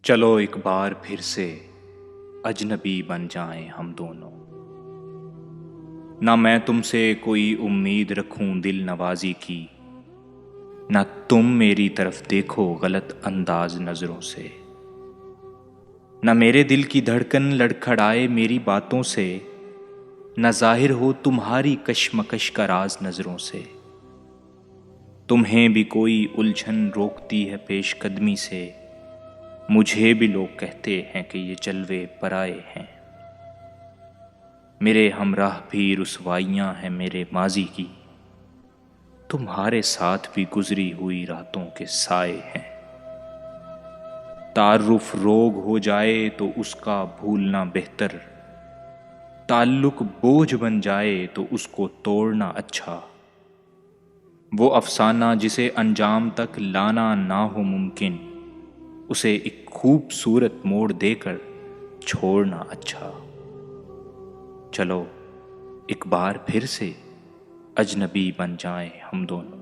چلو ایک بار پھر سے اجنبی بن جائیں ہم دونوں۔ نہ میں تم سے کوئی امید رکھوں دل نوازی کی، نہ تم میری طرف دیکھو غلط انداز نظروں سے۔ نہ میرے دل کی دھڑکن لڑکھڑائے میری باتوں سے، نہ ظاہر ہو تمہاری کشمکش کا راز نظروں سے۔ تمہیں بھی کوئی الجھن روکتی ہے پیش قدمی سے، مجھے بھی لوگ کہتے ہیں کہ یہ جلوے پرائے ہیں۔ میرے ہمراہ بھی رسوائیاں ہیں میرے ماضی کی، تمہارے ساتھ بھی گزری ہوئی راتوں کے سائے ہیں۔ تعارف روگ ہو جائے تو اس کا بھولنا بہتر، تعلق بوجھ بن جائے تو اس کو توڑنا اچھا۔ وہ افسانہ جسے انجام تک لانا نہ ہو ممکن، اسے ایک خوبصورت موڑ دے کر چھوڑنا اچھا۔ چلو ایک بار پھر سے اجنبی بن جائیں ہم دونوں۔